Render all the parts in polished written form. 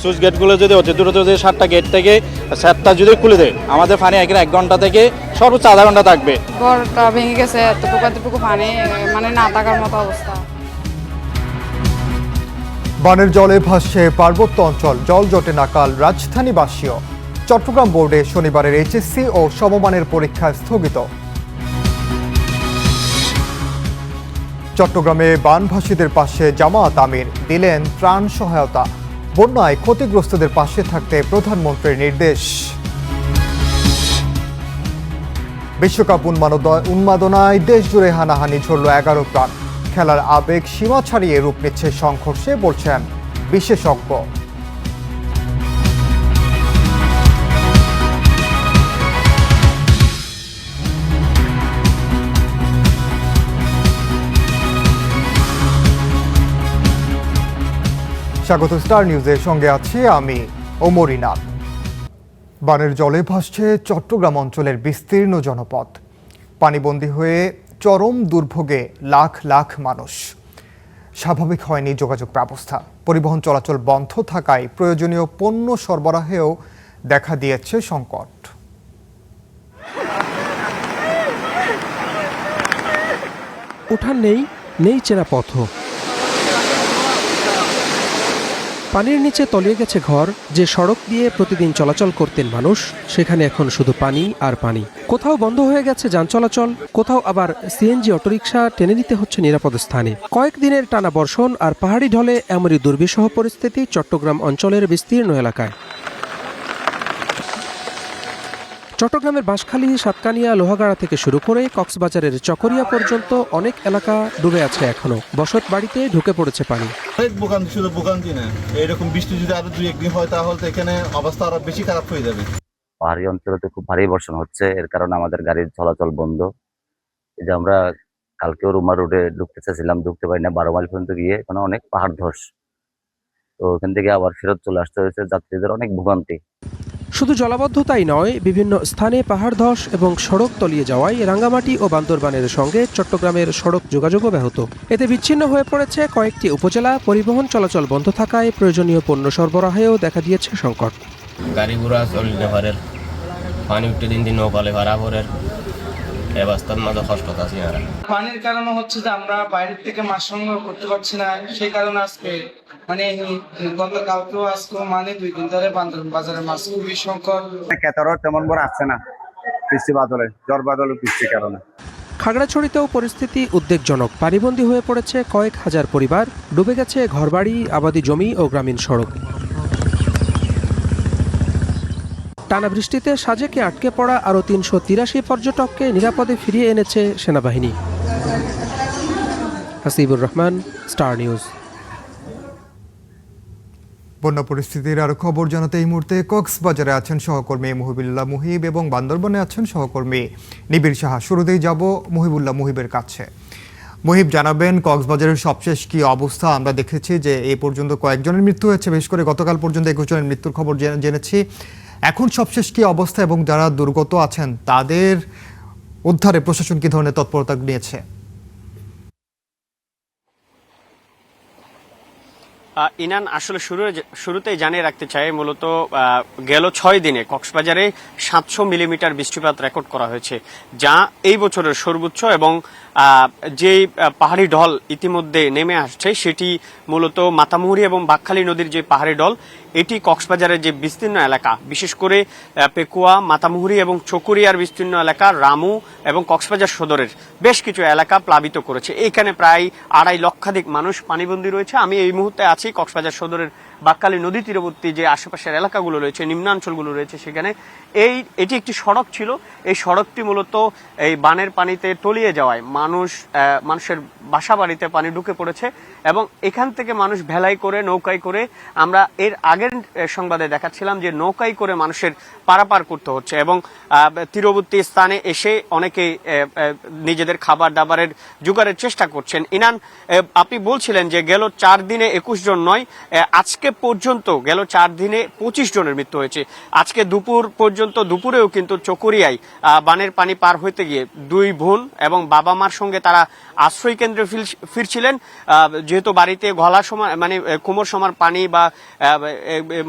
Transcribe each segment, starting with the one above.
Switch গেটগুলো যদি অতি দ্রুত যদি 7টা গেট থেকে 7টা যদি খুলে দেয় আমাদের পানি এখানে 1 ঘন্টা থেকে সর্বোচ্চ আধা ঘন্টা থাকবে। ঘরটা ভেঙে গেছে, এতটুকু পানি মানে না থাকার মতো অবস্থা। বানের জলে ভাসছে পার্বত্য অঞ্চল, জল জটে নাকাল রাজধানীবাসীও। চট্টগ্রাম বোর্ডে শনিবারের এইচএসসি ও সমমানের পরীক্ষা স্থগিত। চট্টগ্রামে বানভাসীদের পাশে জামায়াত আমির দিলেন ত্রাণ সহায়তা। বন্যায় ক্ষতিগ্রস্তদের পাশে থাকতে প্রধানমন্ত্রীর নির্দেশ। বিশ্বকাপ উন্মাদনায় দেশ জুড়ে হানাহানি ঝরল 11 প্রাণ। খেলার আবেগ সীমা ছাড়িয়ে রূপ নিচ্ছে সংঘর্ষে, বলছেন বিশেষজ্ঞ। স্বাগত স্টার নিউজের সঙ্গে আছি আমি ওমর ইনাল। বানের জলে ভাসছে চট্টগ্রাম অঞ্চলের বিস্তীর্ণ জনপদ। পানিবন্দী হয়ে চরম দুর্ভোগে লাখ লাখ মানুষ। স্বাভাবিক হয়নি যোগাযোগ ব্যবস্থা। পরিবহন চলাচল বন্ধ থাকায় প্রয়োজনীয় পণ্য সরবরাহেও দেখা দিয়েছে সংকট। উঠান নেই চেনা পথ। পানির নিচে তলিয়ে গেছে ঘর। যে সড়ক দিয়ে প্রতিদিন চলাচল করতেন মানুষ, সেখানে এখন শুধু পানি আর পানি। কোথাও বন্ধ হয়ে গেছে যান চলাচল, কোথাও আবার সিএনজি অটোরিকশা টেনে নিতে হচ্ছে নিরাপদ স্থানে। কয়েকদিনের টানা বর্ষণ আর পাহাড়ি ঢলে এমনই দুর্বিষহ পরিস্থিতি চট্টগ্রাম অঞ্চলের বিস্তীর্ণ এলাকায়। চট্টগ্রামের বাঁশখালী, সাতকানিয়া, লোহাগাড়া থেকে শুরু করে কক্সবাজারের চকরিয়া পর্যন্ত অনেক এলাকা ডুবে আছে এখনো। বসত বাড়িতে ঢুকে পড়েছে পানি। শুধু ভোগান্তি না, এরকম বৃষ্টি যদি আরো 2-1 দিন হয় তাহলে এখানে অবস্থা আরো বেশি খারাপ হয়ে যাবে। পাহাড়ি অঞ্চলে তো খুব ভারী বর্ষণ হচ্ছে, এর কারণে আমাদের গাড়ির চলাচল বন্ধ। এই যে আমরা কালকেও রুমা রোডে ঢুকতে চাইছিলাম, ঢুকতে পারি না। 12 মাইল পর্যন্ত গিয়ে এখানে অনেক পাহাড় ধস, তো ওখান থেকে আবার ফেরত চলে আসতে হয়েছে। যাত্রীদের অনেক ভোগান্তি। শুধু জলাবদ্ধতাই নয়, বিভিন্ন স্থানে পাহাড় ধস এবং সড়ক তলিয়ে যাওয়ায় রাঙ্গামাটি ও বান্দরবানের সঙ্গে চট্টগ্রামের সড়ক যোগাযোগও ব্যাহত। এতে বিচ্ছিন্ন হয়ে পড়েছে কয়েকটি উপজেলা। পরিবহন চলাচল বন্ধ থাকায় প্রয়োজনীয় পণ্য সরবরাহেও দেখা দিয়েছে সংকট। গাড়ি ঘোড়া চলতে পারে, পানি উঠতে দিন নৌকালে ভাড়া করে অবস্থার মাঝে কষ্ট আছে। পানির কারণে হচ্ছে যে আমরা বাইরের থেকে মাছ সংগ্রহ করতে পারছি না, সেই কারণে আজকে গতকালকেও আজকে 2 দিন ধরে বাজারে মাছ খুবই সংকট। ক্রেতারও তেমন বড় আসছে না, বৃষ্টি বাদলে, ঝড় বাদলে বৃষ্টির কারণে। খাগড়াছড়িতেও পরিস্থিতি উদ্বেগজনক। পানিবন্দী হয়ে পড়েছে কয়েক হাজার পরিবার। ডুবে গেছে ঘরবাড়ি, আবাদি জমি ও গ্রামীণ সড়ক। টানা বৃষ্টিতে সাজেকে আটকে পড়া আরও 383 পর্যটককে নিরাপদে ফিরিয়ে এনেছে সেনাবাহিনী। Hasibur Rahman, star news. বন্যা পরিস্থিতির আরো খবর জানাতে এই মুহূর্তে কক্সবাজারে আছেন সহকর্মী মুহিবুল্লাহ মুহিব এবং বান্দরবানে আছেন সহকর্মী নিবিড় সাহা। শুরুতেই যাব মুহিবুল্লাহ মুহিবের কাছে। মুহিব, জানাবেন কক্সবাজারের সবশেষ কি অবস্থা? আমরা দেখেছি যে এই পর্যন্ত কয়েকজনের মৃত্যু হয়েছে, বিশেষ করে গতকাল পর্যন্ত 21 জনের মৃত্যুর খবর জেনেছি। এখন সবশেষ কি অবস্থা এবং যারা দুর্গত আছেন তাদের উদ্ধারে প্রশাসন কি ধরনের তৎপরতা নিয়েছে? ইনান, আসলে শুরুতেই জানিয়ে রাখতে চাই, মূলত গেল 6 দিনে কক্সবাজারে 700 মিলিমিটার বৃষ্টিপাত রেকর্ড করা হয়েছে, যা এই বছরের সর্বোচ্চ। এবং যে পাহাড়ি ঢল ইতিমধ্যে নেমে আসছে সেটি মূলত মাতামুহুরী এবং বাঁকখালী নদীর যে পাহাড়ি ঢল, এটি কক্সবাজারের যে বিস্তীর্ণ এলাকা, বিশেষ করে পেকুয়া, মাতামুহুরী এবং চকরিয়ার বিস্তীর্ণ এলাকা, রামু এবং কক্সবাজার সদরের বেশ কিছু এলাকা প্লাবিত করেছে। এইখানে প্রায় 2.5 লক্ষাধিক মানুষ পানিবন্দী রয়েছে। আমি এই মুহূর্তে আছি কক্সবাজার সদরের বাঁকখালী নদী তীরবর্তী যে আশেপাশের এলাকাগুলো রয়েছে, নিম্নাঞ্চলগুলো রয়েছে, সেখানে এটি একটি সড়ক ছিল। এই সড়কটি মূলত এই বানের পানিতে তলিয়ে যাওয়ায় মানুষের বাসা বাড়িতে পানি ঢুকে পড়েছে এবং এখান থেকে মানুষ ভেলাই করে, নৌকায় করে, আমরা এর আগের সংবাদে দেখাচ্ছিলাম যে নৌকায় করে মানুষের পারাপার করতে হচ্ছে এবং তীরবর্তী স্থানে এসে অনেকে নিজেদের খাবার দাবারের জোগাড়ের চেষ্টা করছেন। ইনান, আপনি বলছিলেন যে গেল 4 দিনে 21 জন নয়, আজকে পর্যন্ত গেল 4 দিনে 25 জনের মৃত্যু হয়েছে। আজকে দুপুর পর্যন্ত, দুপুরেও কিন্তু চকরিয়ায় বানের পানি পার হইতে গিয়ে 2 বোন এবং বাবা মার সঙ্গে তারা আশ্রয় কেন্দ্রে কেন্দ্রে ফিরছিলেন। যেহেতু বাড়িতে গলা সমান মানে কোমর সমান পানি বা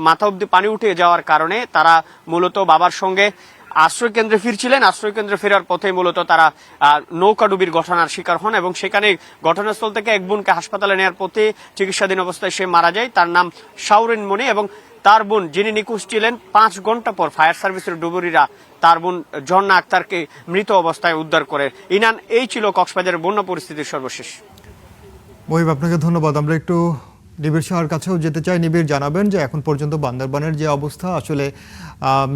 মাথা অব্দি পানি উঠে যাওয়ার কারণে তারা মূলত বাবার সঙ্গে আশ্রয় কেন্দ্রে ফিরছিলেন। আশ্রয় কেন্দ্রে ফেরার পথে মূলত তারা নৌকাডুবির ঘটনার শিকার হন এবং সেখানে ঘটনাস্থল থেকে এক বোনকে হাসপাতালে নেওয়ার পথে চিকিৎসাধীন অবস্থায় সে মারা যায়। তার নাম শাওরিন মনি এবং তার বোন যিনি নিখোঁজ ছিলেন 5 ঘন্টা পর ফায়ার সার্ভিসের ডুবুরিরা তার বোন ঝর্ণা আক্তারকে মৃত অবস্থায় উদ্ধার করে। ইনান, এই ছিল কক্সবাজারের বন্যা পরিস্থিতির সর্বশেষ। মহিব, আপনাকে ধন্যবাদ। আমরা একটু নিবিড় শাহর কাছেও যেতে চাই। নিবিড়, জানাবেন যে এখন পর্যন্ত বান্দরবানের যে অবস্থা, আসলে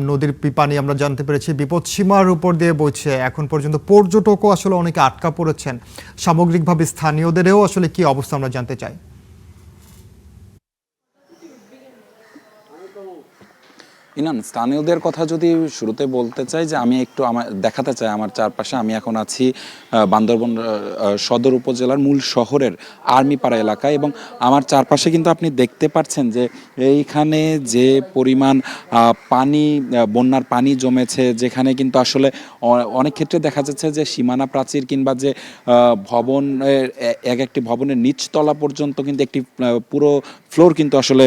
নদীর পানি আমরা জানতে পেরেছি বিপদসীমার উপর দিয়ে বইছে। এখন পর্যন্ত পর্যটকও আসলে অনেকে আটকা পড়েছেন। সামগ্রিকভাবে স্থানীয়দেরও আসলে কি অবস্থা আমরা জানতে চাই। ইনান, স্থানীয়দের কথা যদি শুরুতে বলতে চাই, যে আমি একটু দেখাতে চাই আমার চারপাশে। আমি এখন আছি বান্দরবন সদর উপজেলার মূল শহরের আর্মিপাড়া এলাকায় এবং আমার চারপাশে কিন্তু আপনি দেখতে পাচ্ছেন যে এইখানে যে পরিমাণ পানি, বন্যার পানি জমেছে, যেখানে কিন্তু আসলে অনেক ক্ষেত্রে দেখা যাচ্ছে যে সীমানা প্রাচীর কিংবা যে ভবনের একটি ভবনের নিচতলা পর্যন্ত কিন্তু একটি পুরো ফ্লোর কিন্তু আসলে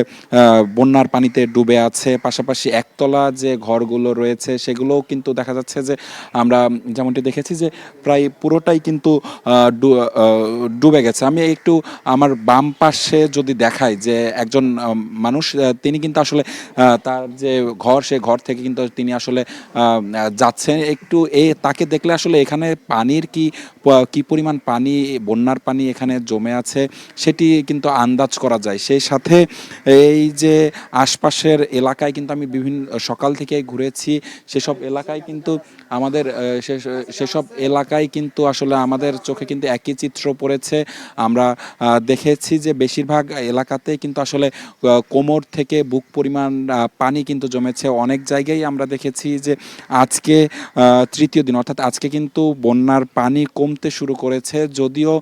বন্যার পানিতে ডুবে আছে। পাশাপাশি একতলা যে ঘরগুলো রয়েছে সেগুলোও কিন্তু দেখা যাচ্ছে যে আমরা যেমনটি দেখেছি যে প্রায় পুরোটাই কিন্তু ডুবে গেছে। আমি একটু আমার বাম পাশে যদি দেখাই যে একজন মানুষ, তিনি কিন্তু আসলে তার যে ঘর, সে ঘর থেকে কিন্তু তিনি আসলে যাচ্ছেন। একটু তাকে দেখলে আসলে এখানে পানির কি পরিমাণ পানি, বন্যার পানি এখানে জমে আছে সেটি কিন্তু আন্দাজ করা যায়। সেই সাথে এই যে আশপাশের এলাকায় কিন্তু আমি সকাল থেকে ঘুরেছি, সেসব এলাকায় কিন্তু আমাদের সেসব এলাকায় কিন্তু আসলে আমাদের চোখে কিন্তু একই চিত্র পড়েছে। আমরা দেখেছি যে বেশিরভাগ এলাকাতেই কিন্তু আসলে কোমর থেকে বুক পরিমাণ পানি কিন্তু জমেছে। অনেক জায়গায় আমরা দেখেছি যে আজকে তৃতীয় দিন, অর্থাৎ আজকে কিন্তু বন্যার পানি কমতে শুরু করেছে, যদিও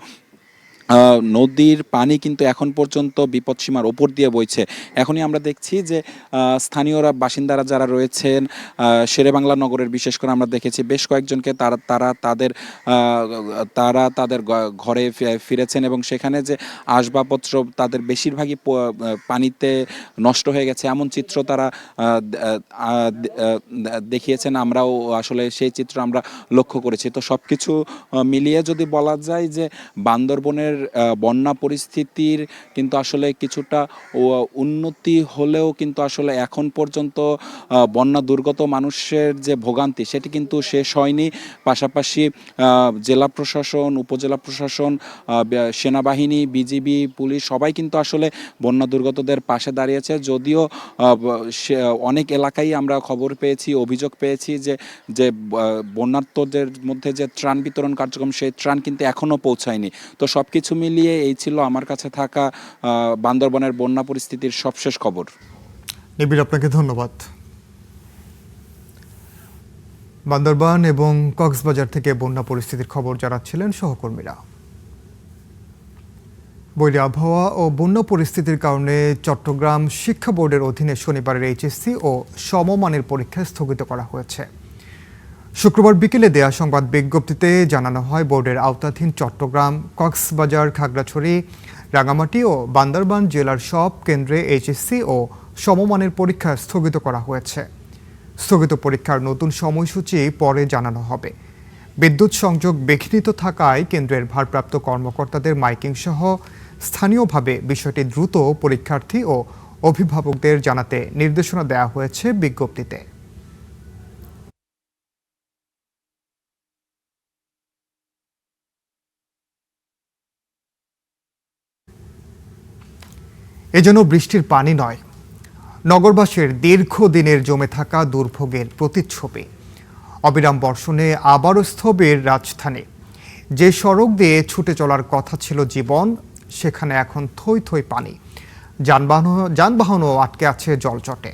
নদীর পানি কিন্তু এখন পর্যন্ত বিপদসীমার ওপর দিয়ে বইছে। এখনই আমরা দেখছি যে স্থানীয়রা, বাসিন্দারা যারা রয়েছেন শেরেবাংলা নগরের, বিশেষ করে আমরা দেখেছি বেশ কয়েকজনকে তারা তাদের ঘরে ফিরেছেন এবং সেখানে যে আসবাবপত্র তাদের বেশিরভাগই পানিতে নষ্ট হয়ে গেছে, এমন চিত্র তারা দেখিয়েছেন। আমরাও আসলে সেই চিত্র আমরা লক্ষ্য করেছি। তো সব কিছু মিলিয়ে যদি বলা যায় যে বান্দরবনের বন্যা পরিস্থিতির কিন্তু আসলে কিছুটা উন্নতি হলেও কিন্তু আসলে এখন পর্যন্ত বন্যা দুর্গত মানুষের যে ভোগান্তি সেটি কিন্তু শেষ হয়নি। পাশাপাশি জেলা প্রশাসন, উপজেলা প্রশাসন, সেনাবাহিনী, বিজিবি, পুলিশ সবাই কিন্তু আসলে বন্যা দুর্গতদের পাশে দাঁড়িয়েছে। যদিও অনেক এলাকায় আমরা খবর পেয়েছি, অভিযোগ পেয়েছি যে বন্যার্তদের মধ্যে যে ত্রাণ বিতরণ কার্যক্রম, সেই ত্রাণ কিন্তু এখনও পৌঁছায়নি। তো সব কিছু মিলিয়ে এই ছিল আমার কাছে থাকা বান্দরবনের বন্যা পরিস্থিতির সবশেষ খবর। নিবিড়, আপনাকে ধন্যবাদ। বান্দরবান এবং কক্সবাজার থেকে বন্যা পরিস্থিতির খবর জানাচ্ছিলেন সহকর্মীরা। বৈরী আবহাওয়া ও বন্যা পরিস্থিতির কারণে চট্টগ্রাম শিক্ষা বোর্ডের অধীনে শনিবারের এইচএসসি ও সমমানের পরীক্ষা স্থগিত করা হয়েছে। শুক্রবার বিকেলে দেয়া সংবাদ বিজ্ঞপ্তিতে জানানো হয়, বোর্ডের আওতাধীন চট্টগ্রাম, কক্সবাজার, খাগড়াছড়ি, রাঙামাটি ও বান্দরবান জেলার সব কেন্দ্রে এইচএসসি ও সমমানের পরীক্ষা স্থগিত করা হয়েছে। স্থগিত পরীক্ষার নতুন সময়সূচি পরে জানানো হবে। বিদ্যুৎ সংযোগ বিঘ্নিত থাকায় কেন্দ্রের ভারপ্রাপ্ত কর্মকর্তাদের মাইকিং সহ স্থানীয়ভাবে বিষয়টি দ্রুত পরীক্ষার্থী ও অভিভাবকদের জানাতে নির্দেশনা দেওয়া হয়েছে বিজ্ঞপ্তিতে। এজন্য বৃষ্টির পানি নয়, নগরবাসীর দীর্ঘদিনের জমে থাকা দুর্ভোগের প্রতিচ্ছবি। অবিরাম বর্ষণে আবারও স্থবির রাজধানী। যে সড়ক দিয়ে ছুটে চলার কথা ছিল জীবন, সেখানে এখন থই থই পানি। যানবাহনও আটকে আছে জলচটে।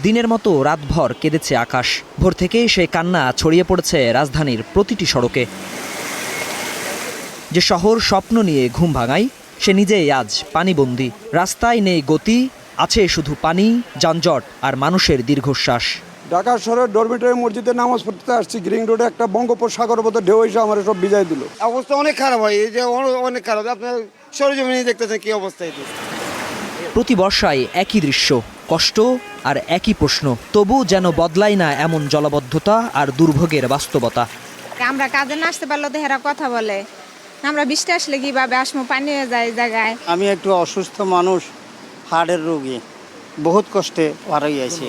দিনের মতো রাতভর কেঁদেছে আকাশ। ভোর থেকেই সেই কান্না ছড়িয়ে পড়েছে রাজধানীর প্রতিটি সড়কে। যে শহর স্বপ্ন নিয়ে ঘুম ভাঙায়, সে নিজেই আজ পানিবন্দী। রাস্তায় নেই গতি, আছে শুধু পানি, যানজট আর মানুষের দীর্ঘশ্বাস। ঢাকা শহরের ডরমিটরি মসজিদে নামাজ পড়তে আসছি, গ্রিন রোডে একটা বঙ্গোপসাগরের মতো ঢেউ এসে আমার সব ভিজাই দিল। অবস্থা অনেক খারাপ হয়, এই যে অনেক খারাপ। আপনার সরজমিনে দেখতেছেন কি অবস্থা। প্রতি বর্ষায় একই দৃশ্য, কষ্ট আর একই প্রশ্ন, তবু যেন বদলায় না এমন জলাবদ্ধতা আর দুর্ভোগের বাস্তবতা। আমরা কাজে না আসতে পারলে তো হেরা কথা বলে, আমরা বৃষ্টি আসলে কিভাবে আসবো, পানি হয়ে যায় জায়গায়। আমি একটু অসুস্থ মানুষ, হার্টের রোগী, বহুত কষ্টে পার হইয়াছি।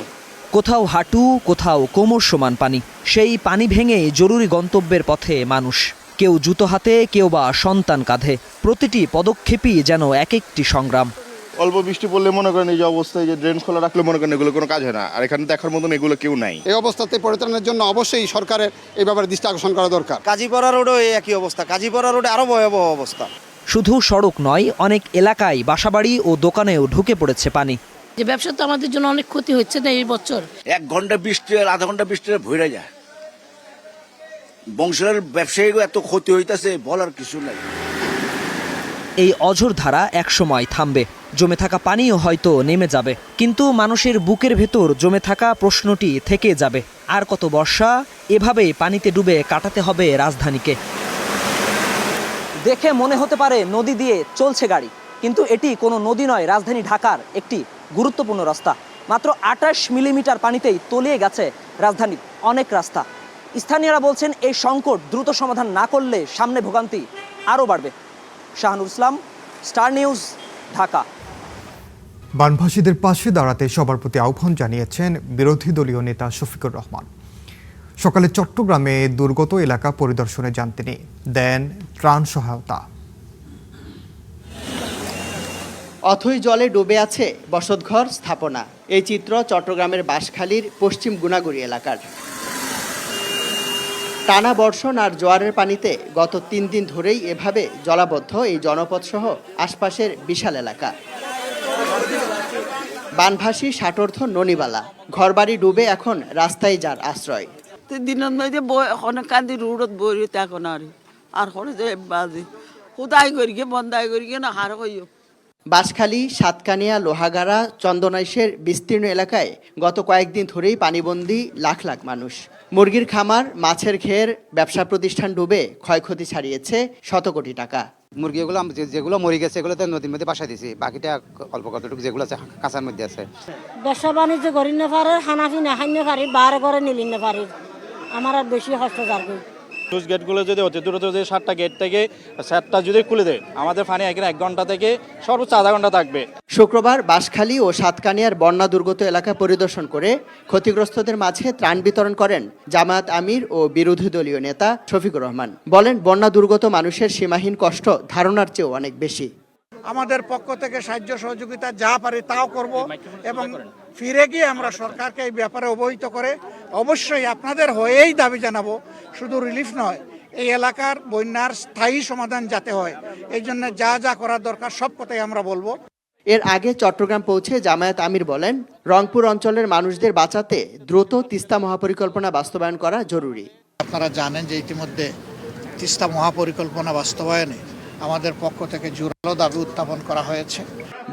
কোথাও হাঁটু, কোথাও কোমর সমান পানি। সেই পানি ভেঙে জরুরি গন্তব্যের পথে মানুষ, কেউ জুতো হাতে, কেউ বা সন্তান কাঁধে। প্রতিটি পদক্ষেপই যেন এক একটি সংগ্রাম। অল্প বৃষ্টি পড়লে মনে করেন এই যে অবস্থায় যে ড্রেন খোলা রাখলে মনে করেন এগুলো কোনো কাজ হয় না, আর এখানে দেখার মতন এগুলো কেউ নাই। এই অবস্থাতে পরিত্রাণের জন্য অবশ্যই সরকারের এই ব্যাপারে দৃষ্টি আকর্ষণ করা দরকার। কাজীপাড়া রোডেও একই অবস্থা, কাজীপাড়া রোডে আরো ভয়াবহ অবস্থা। শুধু সড়ক নয়, অনেক এলাকায় বাসাবাড়ি ও দোকানেও ঢুকে পড়েছে পানি। যে ব্যবসা তো আমাদের জন্য অনেক ক্ষতি হচ্ছে না এই বছর। 1 ঘন্টা বৃষ্টি আর আধা ঘন্টা বৃষ্টি ভরে যায়। বংশের ব্যবসায়ী এত ক্ষতি হইতেছে বলার কিছু নাই। এই অঝোর ধারা একসময় থামবে, জমে থাকা পানিও হয়তো নেমে যাবে, কিন্তু মানুষের বুকের ভেতর জমে থাকা প্রশ্নটি থেকে যাবে। আর কত বর্ষা এভাবে পানিতে ডুবে কাটাতে হবে রাজধানীকে? দেখে মনে হতে পারে নদী দিয়ে চলছে গাড়ি, কিন্তু এটি কোনো নদী নয়, রাজধানী ঢাকার একটি গুরুত্বপূর্ণ রাস্তা। মাত্র 28 মিলিমিটার পানিতেই তলিয়ে গেছে রাজধানীর অনেক রাস্তা। স্থানীয়রা বলছেন এই সংকট দ্রুত সমাধান না করলে সামনে ভোগান্তি আরও বাড়বে। শাহানুর ইসলাম, স্টার নিউজ, ঢাকা। বানভাসীদের পাশে দাঁড়াতে সবার প্রতি আহ্বান জানিয়েছেন বিরোধী দলীয় নেতা শফিকুর রহমান। সকালে চট্টগ্রামে দুর্গত এলাকা পরিদর্শনে যান তিনি, দেন ত্রাণ সহায়তা। অথই জলে ডুবে আছে বসতঘর স্থাপনা। এই চিত্র চট্টগ্রামের বাঁশখালীর পশ্চিম গুনাগুড়ি এলাকার। টানা বর্ষণ আর জোয়ারের পানিতে গত 3 দিন ধরেই এভাবে জলাবদ্ধ এই জনপদ সহ আশপাশের বিশাল এলাকা। বানভাসী ষাটোর্ধ ননিবালা, ঘরবাড়ি ডুবে এখন রাস্তায় যার আশ্রয়। দিনের মধ্যে অনেক কান্দি রোডত বই এখন আর হরে যে বাজে হুদাই করি গিয়ে বন্দাই করি গিয়ে না হার হইও। বাঁশখালী, সাতকানিয়া, লোহাগাড়া, চন্দনাইশের বিস্তীর্ণ এলাকায় গত কয়েকদিন ধরেই পানিবন্দী লাখ লাখ মানুষ। মুরগির খামার, মাছের ঘের, ব্যবসা প্রতিষ্ঠান ডুবে ক্ষয়ক্ষতি ছাড়িয়েছে শত কোটি টাকা। মুরগিগুলো যেগুলো মরে গেছে এগুলো তো নদীর মধ্যে বাসা দিয়েছি, বাকিটা অল্প কতটুকু যেগুলো আছে কাঁচার মধ্যে আছে। ব্যবসা বাণিজ্য করি না পারে, খানাফি না খাই না পারি, বার করে নিলি না পারি, আমার আর বেশি কষ্ট যাবে। স্লুইস গেটগুলো যদি অতি দ্রুত যদি 7টা গেট থেকে 7টা যদি খুলে দেয়, আমাদের পানি এখানে 1 ঘন্টা থেকে সর্বোচ্চ আধা ঘন্টা থাকবে। শুক্রবার বাঁশখালী ও সাতকানিয়ার বন্যা দুর্গত এলাকা পরিদর্শন করে ক্ষতিগ্রস্তদের মাঝে ত্রাণ বিতরণ করেন জামায়াত আমির ও বিরোধী দলীয় নেতা শফিকুর রহমান। বলেন, বন্যা দুর্গত মানুষের সীমাহীন কষ্ট ধারণার চেয়েও অনেক বেশি। আমাদের পক্ষ থেকে সাহায্য সহযোগিতা যা পারি তাও করব, এবং ফিরে গিয়ে আমরা সরকারকে এই ব্যাপারে অবহিত করে অবশ্যই আপনাদের হয়েই দাবি জানাবো। শুধু রিলিফ নয়, এই এলাকার বন্যার স্থায়ী সমাধান যাতে হয়, এই জন্য যা যা করার দরকার সব কথাই আমরা বলবো। এর আগে চট্টগ্রাম পৌঁছে জামায়াত আমির বলেন, রংপুর অঞ্চলের মানুষদের বাঁচাতে দ্রুত তিস্তা মহাপরিকল্পনা বাস্তবায়ন করা জরুরি। আপনারা জানেন যে ইতিমধ্যে তিস্তা মহাপরিকল্পনা বাস্তবায়নে আমাদের পক্ষ থেকে জোরালো দাবি উত্থাপন করা হয়েছে।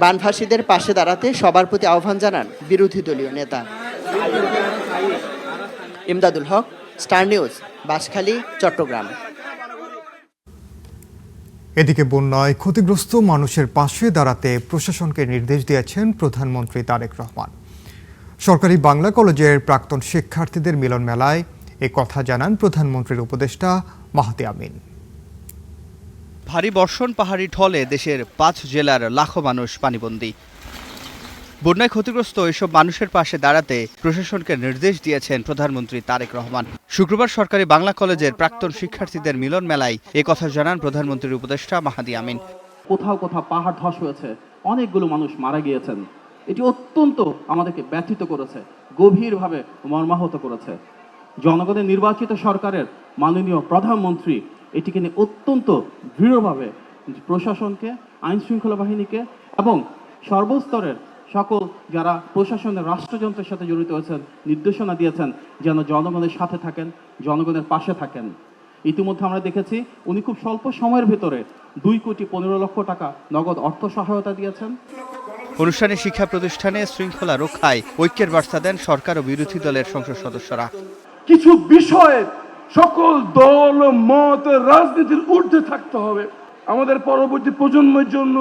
বানভাসীদের পাশে দাঁড়াতে সবার প্রতি আহ্বান জানান বিরোধী দলীয় নেতা। ইমদাদুল হক, স্টার নিউজ, বাঁশখালী, চট্টগ্রাম। এদিকে বন্যায় ক্ষতিগ্রস্ত মানুষের পাশে দাঁড়াতে প্রশাসনকে নির্দেশ দিয়েছেন প্রধানমন্ত্রী তারেক রহমান। সরকারি বাংলা কলেজের প্রাক্তন শিক্ষার্থীদের মিলন মেলায় এ কথা জানান প্রধানমন্ত্রীর উপদেষ্টা মাহাদি আমিন। ভারী বর্ষণ, পাহাড়ি ঢলে দেশের 5 জেলার লাখো মানুষ পানিবন্দী। বন্যায় ক্ষতিগ্রস্ত এসব মানুষের পাশে দাঁড়াতে প্রশাসনকে নির্দেশ দিয়েছেন প্রধানমন্ত্রী তারেক রহমান। শুক্রবার সরকারি বাংলা কলেজের প্রাক্তন শিক্ষার্থীদের মিলন মেলায় এ কথা জানান প্রধানমন্ত্রীর উপদেষ্টা মাহাদি আমিন। কোথাও কোথাও পাহাড় ধস হয়েছে, অনেকগুলো মানুষ মারা গিয়েছেন। এটি অত্যন্ত আমাদেরকে ব্যথিত করেছে, গভীরভাবে মর্মাহত করেছে। জনগণের নির্বাচিত সরকারের মাননীয় প্রধানমন্ত্রী এটিকে নিয়ে অত্যন্ত দৃঢ়ভাবে প্রশাসনকে, আইন শৃঙ্খলা বাহিনীকে এবং সর্বস্তরের সকল যারা প্রশাসনের রাষ্ট্রযন্ত্রের সাথে জড়িত হয়েছেন নির্দেশনা দিয়েছেন যেন জনগণের সাথে থাকেন, জনগণের পাশে থাকেন। ইতিমধ্যে আমরা দেখেছি উনি খুব স্বল্প সময়ের ভেতরে 2,15,00,000 টাকা নগদ অর্থ সহায়তা দিয়েছেন। অনুষ্ঠানে শিক্ষা প্রতিষ্ঠানে শৃঙ্খলা রক্ষায় ঐক্যের বার্তা দেন সরকার ও বিরোধী দলের সংসদ সদস্যরা। কিছু বিষয়ে সকল দল মত রাজনীতির ঊর্ধ্বে থাকতে হবে। আমাদের পরবর্তী প্রজন্মের জন্য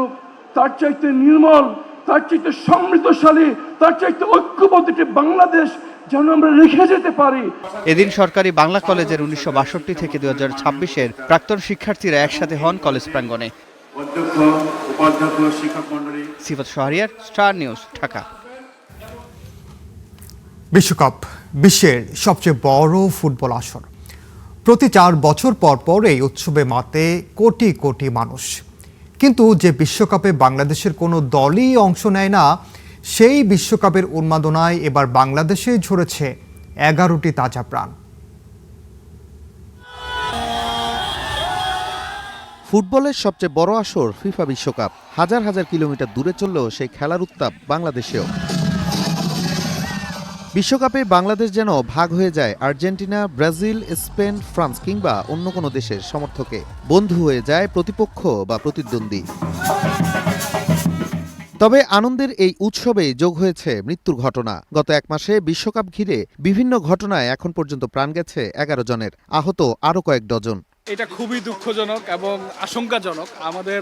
তার চাইতে নির্মল, তার চাইতে সমৃদ্ধশালী, তার চাইতে ঐক্যবদ্ধ একটি বাংলাদেশ যেন আমরা রেখে যেতে পারি। এদিন সরকারি বাংলা কলেজের 1962 থেকে 2026-এর প্রাক্তন শিক্ষার্থীরা একসাথে হন কলেজ প্রাঙ্গণে। সিফাত শাহরিয়ার, স্টার নিউজ, ঢাকা। বিশ্বকাপ বিশ্বের সবচেয়ে বড় ফুটবল আসর। প্রতি 4 বছর পর পর এই উৎসবে মাতে কোটি কোটি মানুষ। কিন্তু যে বিশ্বকাপে বাংলাদেশের কোনো দলই অংশ নেয় না, সেই বিশ্বকাপের উন্মাদনায় এবার বাংলাদেশে ঝরেছে 11টি তাজা প্রাণ। ফুটবলের সবচেয়ে বড় আসর ফিফা বিশ্বকাপ। হাজার হাজার কিলোমিটার দূরে চললেও সেই খেলার উত্তাপ বাংলাদেশেও। বিশ্বকাপে বাংলাদেশ যেন ভাগ হয়ে যায় আর্জেন্টিনা, ব্রাজিল, স্পেন, ফ্রান্স কিংবা অন্য কোনো দেশের সমর্থকে। বন্ধু হয়ে যায় প্রতিপক্ষ বা প্রতিদ্বন্দ্বী। তবে আনন্দের এই উৎসবে যোগ হয়েছে মৃত্যুর ঘটনা। গত 1 মাসে বিশ্বকাপ ঘিরে বিভিন্ন ঘটনায় এখন পর্যন্ত প্রাণ গেছে 11 জনের, আহত আরও কয়েক ডজন। এটা খুবই দুঃখজনক এবং আশঙ্কাজনক। আমাদের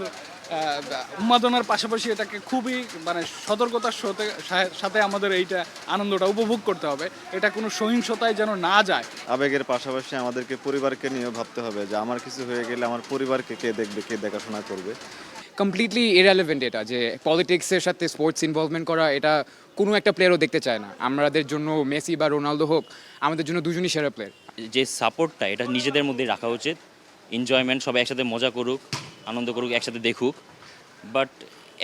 উন্মাদনার পাশাপাশি এটাকে খুবই সতর্কতার সাথে আমাদের এইটা আনন্দটা উপভোগ করতে হবে। এটা কোনো সহিংসতায় যেন না যায়। আবেগের পাশাপাশি আমাদেরকে পরিবারকে নিয়ে ভাবতে হবে যে আমার কিছু হয়ে গেলে আমার পরিবারকে কে দেখবে, কে দেখাশোনা করবে। কমপ্লিটলি ইররেলেভেন্ট এটা, যে পলিটিক্সের সাথে স্পোর্টস ইনভলভমেন্ট করা, এটা কোনো একটা প্লেয়ারও দেখতে চায় না। আমাদের জন্য মেসি বা রোনালদো হোক, আমাদের জন্য দুজনই সেরা প্লেয়ার। যে সাপোর্টটা এটা নিজেদের মধ্যে রাখা উচিত। এনজয়মেন্ট, সবাই একসাথে মজা করুক, আনন্দ করুক, একসাথে দেখুক, বাট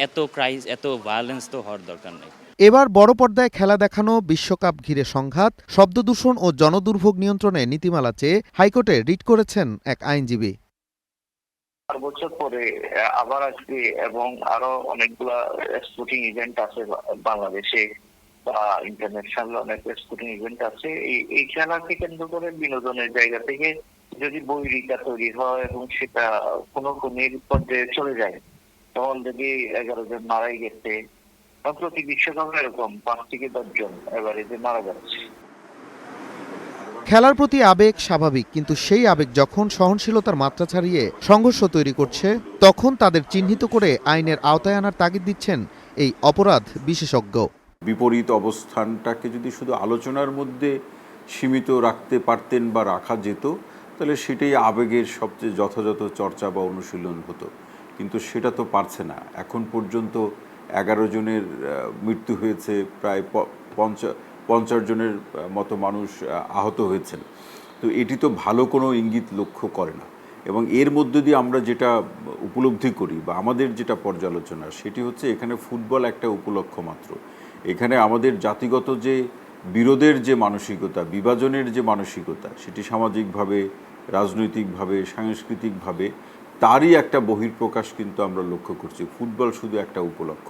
এত ক্রাইস, এত ভায়োলেন্স তো হওয়ার দরকার নেই। এবার বড় পর্দায় খেলা দেখানো, বিশ্বকাপ ঘিরে সংঘাত, শব্দদূষণ ও জনদুর্ভোগ নিয়ন্ত্রণে নীতিমালা চেয়ে হাইকোর্টে রিট করেছেন এক আইনজীবী। 4 বছর পরে আবার আসবে এবং আরো অনেকগুলা স্পোর্টিং ইভেন্ট আছে বাংলাদেশে বা ইন্টারন্যাশনাল অনেক স্পোর্টিং ইভেন্ট আছে। এই খেলাকে কেন্দ্র করে বিনোদনের জায়গা থেকে যদি বৈরিতা তৈরি হয় এবং সেটা কোনো পর্যায়ে চলে যায়, তখন যদি 11 জন মারাই গেছে, প্রতি বিশ্বকাপে এরকম 5 থেকে 10 জন এভারেজে মারা যাচ্ছে। খেলার প্রতি আবেগ স্বাভাবিক, কিন্তু সেই আবেগ যখন সহনশীলতার মাত্রা ছাড়িয়ে সংঘর্ষ তৈরি করছে, তখন তাদের চিহ্নিত করে আইনের আওতায় আনার তাগিদ দিচ্ছেন এই অপরাধ বিশেষজ্ঞ। বিপরীত অবস্থানটাকে যদি শুধু আলোচনার মধ্যে সীমিত রাখতে পারতেন বা রাখা যেত, তাহলে সেটাই আবেগের সবচেয়ে যথাযথ চর্চা বা অনুশীলন হতো। কিন্তু সেটা তো পারছে না। এখন পর্যন্ত 11 জনের মৃত্যু হয়েছে, প্রায় 50 জনের মতো মানুষ আহত হয়েছেন। তো এটি তো ভালো কোনো ইঙ্গিত লক্ষ্য করে না। এবং এর মধ্য দিয়ে আমরা যেটা উপলব্ধি করি বা আমাদের যেটা পর্যালোচনা, সেটি হচ্ছে এখানে ফুটবল একটা উপলক্ষ মাত্র। এখানে আমাদের জাতিগত যে বিরোধের যে মানসিকতা, বিভাজনের যে মানসিকতা, সেটি সামাজিকভাবে, রাজনৈতিকভাবে, সাংস্কৃতিকভাবে তারই একটা বহিঃপ্রকাশ কিন্তু আমরা লক্ষ্য করছি। ফুটবল শুধু একটা উপলক্ষ।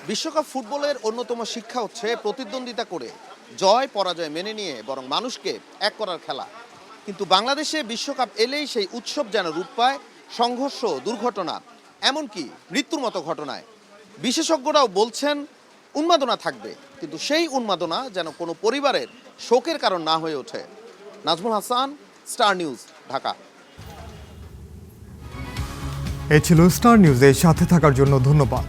বিশ্বকাপ ফুটবলের অন্যতম শিক্ষা হচ্ছে প্রতিদ্বন্দ্বিতা করে জয় পরাজয় মেনে নিয়ে বরং মানুষকে এক করার খেলা। কিন্তু বাংলাদেশে বিশ্বকাপ এলেই সেই উৎসব যেন রূপ পায় সংঘর্ষ, দুর্ঘটনা, এমনকি মৃত্যুর মতো ঘটনায়। বিশেষজ্ঞরাও বলছেন উন্মাদনা থাকবে, কিন্তু সেই উন্মাদনা যেন কোনো পরিবারের শোকের কারণ না হয়ে ওঠে। Nazmul Hasan, star news, Dhaka. এই ছিল স্টার নিউজের সাথে থাকার জন্য ধন্যবাদ।